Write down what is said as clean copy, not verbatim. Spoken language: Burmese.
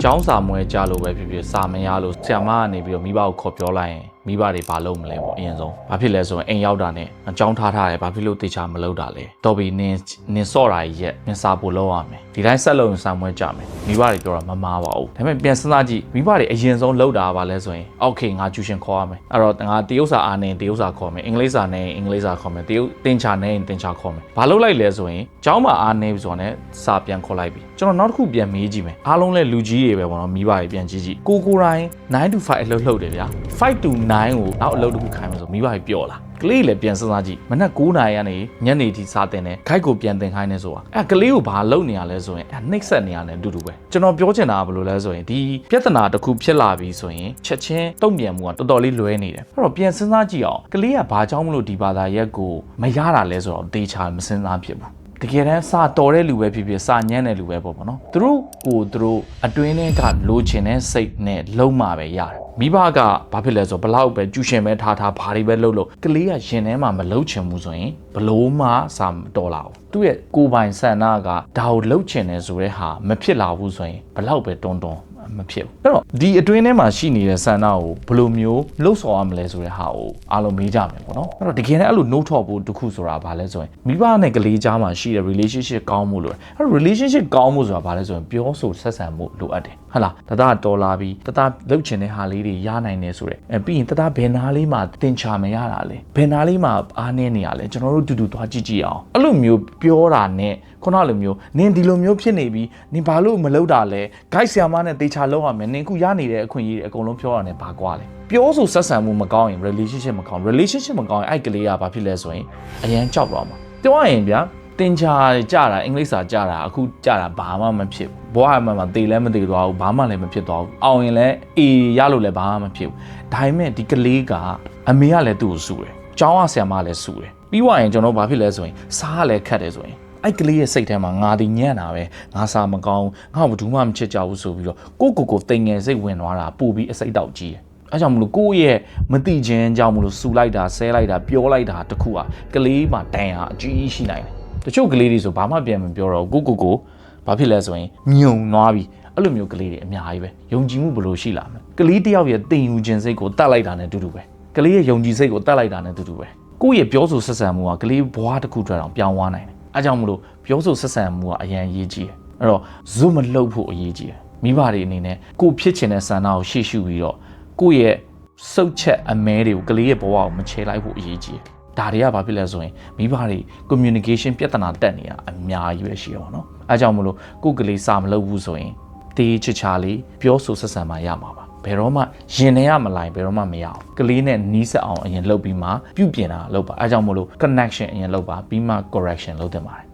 ကျောင်းစာမွဲကြလို့ပဲဖြစ်ဖြစ်စာမရလို့ဆရာမကနေပြီးတော့မိဘကိုခေါ်ပြောလိုက်ရင်မိဘတွေဘာလုပ်မလဲပေါ့အရင်ဆုံးဘာဖြစ်လဲဆိုရင်အိမ်ရောက်တာနဲ့အကြောင်းထားထားတယ်ဘာဖြစ်လို့တေချာမလုပ်တာလဲတော်ပြီနင်စော့တာကြီးရက်နင်စာပို့လုပ်ရမယ်ဒီတိုင်းဆက်လုပ်ရင်စာမွဲကြမယ်မိဘတွေပြောတာမမားပါဘူးဒါပေမဲ့ပြန်စဉ်းစားကြည့်မိဘတွေအရင်ဆုံးလုပ်တာပါလဲဆိုရင်โอเคငါကျူရှင်ခေါ်ရမယ်အဲ့တော့ငါတရုတ်စာအားနေတရုတ်စာခေါ်မယ်အင်္ဂလိပ်စာနဲ့အင်္ဂလိပ်စာခေါ်မယ်တရုတ်တင်ချာနဲ့တင်ချာခေါ်မယ်ဘာလုပ်လိုက်လဲဆိုရင်ကျောင်းမှာအားနေပြီဆိုတော့ ਨੇ စာပြန်ခေါ်လိုက်ပြီကျွန်တော်နောက်တစ်ခုပြန်မေးကြည့်မယ်အားလုံးလဲလူကြီးတွေပဲပေါ့နော်မိဘတွေပြန်ကြည့်ကြည့်ကိုတိုင်း9 to 5အလုပ်လုပ်တယ်ဗျာ5 to 9ကိုနောက်အလုပ်တစ်ခုခိုင်းမယ်ဆိုမိဘတွေပျော်လားကလေးလည်းပြန်စဉ်းစားကြည့်မနက်9 နာရီကနေညနေထိစာတင်တယ်ခိုက်ကိုပြန်တင်ခိုင်းနေဆိုတာအဲ့ကလေးကိုဘာလုပ်နေရလဲဆိုရင်နှိပ်စက်နေရတယ်အတူတူပဲကျွန်တော်ပြောချင်တာကဘယ်လိုလဲဆိုရင်ဒီပြဿနာတစ်ခုဖြစ်လာပြီဆိုရင်ချက်ချင်းတုံ့ပြန်မှုကတော်တော်လေးလွဲနေတယ်အဲ့တော့ပြန်စဉ်းစားကြည့်အောင်ကလေးကဘာကြောင့်မလို့ဒီဘာသာရက်ကိုမရတာလဲဆိုတော့ဒေချာမစဉ်းစားဖြစ်ဘူးတကယ်တမ်းစာတော်တဲ့လူပဲဖြစ်ဖြစ်စာညံ့တဲ့လူပဲပေါ့နော်သူတို့အတွင်းထဲကလိုချင်တဲ့စိတ်နဲ့လုံးမှပဲရတယ်မိဘကဘာဖြစ်လဲဆိုဘလောက်ပဲကျူရှင်ပဲထားဘာတွေပဲလုပ်ကလေးကရင်ထဲမှာမလှုပ်ချင်ဘူးဆိုရင်ဘလို့မှစာမတော်လာဘူးသူ့ရဲ့ကိုယ်ပိုင်ဆန္ဒကဒါကိုလှုပ်ချင်တယ်ဆိုတဲ့ဟာမဖြစ်လာဘူးဆိုရင်ဘလောက်ပဲတွန်းမဖြစ်ဘူးအဲ့တော့ဒီအတွင်းထဲမှာရှိနေတဲ့ဆန္ဒကိုဘယ်လိုမျိုးလှုပ်ဆော်ရမလဲဆိုတဲ့ဟာကိုအားလုံးမေးကြမယ်ပေါ့နော်အဲ့တော့တကယ်နဲ့အဲ့လို note ထော့ဖို့တခုဆိုတာဘာလဲဆိုရင်မိဘနဲ့ကလေးကြားမှာရှိတဲ့ relationship ကောင်းမှုလို့အဲ့ relationship ကောင်းမှုဆိုတာဘာလဲဆိုရင်ပြောဆိုဆက်ဆံမှုလိုအပ်တယ်ဟုတ်လားတသားတော်လာပြီးတသားလှုပ်ချင်တဲ့ဟာလေးတွေရနိုင်တယ်ဆိုတဲ့ပြီးရင်တသားဘယ်နာလေးမှာတင်ချမရတာလဲဘယ်နာလေးမှာအားနည်းနေရလဲကျွန်တော်တို့တူတူသွားကြည့်အောင်အဲ့လိုမျိုးပြောတာနဲ့ခုနလိုမျိုးနင်ဒီလိုမျိုးဖြစ်နေပြီးနင်ဘာလို့မလုပ်တာလဲ guide ဆရာမနဲ့တေချာလုပ်ရမယ်နင်ခုရနေတဲ့အခွင့်အရေးတွေအကုန်လုံးပြောရတဲ့ဘာကွာလဲပြောဆိုဆက်ဆံမှုမကောင်းရင် relationship မကောင်း relationship မကောင်းရင်အဲ့ကလေးကဘာဖြစ်လဲဆိုရင်အရန်ကြောက်တော့မှာပြောရရင်ဗျာတင်ချာကြတာအင်္ဂလိပ်စာကြတာအခုကြတာဘာမှမဖြစ်ဘူးဘွားမှတေလည်းမတေသွားဘူးဘာမှလည်းမဖြစ်သွားဘူးအောင်ရင်လည်းအေးရလို့လည်းဘာမှမဖြစ်ဘူးဒါပေမဲ့ဒီကလေးကအမေကလည်းသူ့ကိုစူတယ်ကျောင်းကဆရာမလည်းစူတယ်ပြီးွားရင်ကျွန်တော်ဘာဖြစ်လဲဆိုရင်စားကလည်းခတ်တယ်ဆိုရင်အဲ့ကလေးရဲ့စိတ်ထဲမှာငါဒီညံ့တာပဲငါစာမကောင်းငါ့ဘာမှမချစ်ကြဘူးဆိုပြီးတော့ကိုတိမ်ငယ်စိတ်ဝင်သွားတာပို့ပြီးအစိတ်တောက်ကြီးတယ်အဲကြောင့်မလို့ကိုယ့်ရဲ့မတိခြင်းကြောင့်မလို့စူလိုက်တာဆဲလိုက်တာပြောလိုက်တာတခုကကလေးမှာတန်ဟာအကြီးရှိနိုင်တယ်တချို့ကလေးတွေဆိုဘာမှပြန်မပြောတော့ကိုဘာဖြစ်လဲဆိုရင်မြုံသွားပြီအဲ့လိုမျိုးကလေးတွေအများကြီးပဲယုံကြည်မှုဘယ်လိုရှိလာမလဲကလေးတယောက်ရဲ့တင်ယူခြင်းစိတ်ကိုတတ်လိုက်တာနဲ့တူတူပဲကလေးရဲ့ယုံကြည်စိတ်ကိုတတ်လိုက်တာနဲ့တူတူပဲကိုယ့်ရဲ့ပြောဆိုဆက်ဆံမှုကကလေးဘွားတစ်ခုအတွက်တောင်ပြောင်းသွားနိုင်တယ်အဲကြောင့်မလို့ပြောဆိုဆက်ဆံမှုကအရန်အရေးကြီးတယ်အဲ့တော့ဇွတ်မလှုပ်ဖို့အရေးကြီးတယ်မိဘတွေအနေနဲ့ကိုဖြစ်ချင်တဲ့ဆန္ဒကိုရှေ့ရှုပြီးတော့ကိုယ့်ရဲ့စုပ်ချက်အမဲတွေကိုကလေးရဲ့ဘဝကိုမချဲလိုက်ဖို့အရေးကြီးတယ်ဒါတွေကဘာဖြစ်လဲဆိုရင်မိဘတွေ communication ပြဿနာတက်နေတာအများကြီးပဲရှိရောနော်အဲကြောင့်မလို့ကိုယ့်ကလေးစာမလုပ်ဘူးဆိုရင်တေးချစ်ချာလေးပြောဆိုဆက်ဆံမှရမှာပါဘယ်တော့မှရင်ထဲရမလိုက်ဘယ်တော့မှမရအောင်ကလေးနဲ့နီးစပ်အောင်အရင်လုပ်ပြီးမှပြုပြင်တာလုပ်ပါအဲကြောင့်မလို့ connection အရင်လုပ်ပါပြီးမှ correction လုပ်တင်ပါတယ်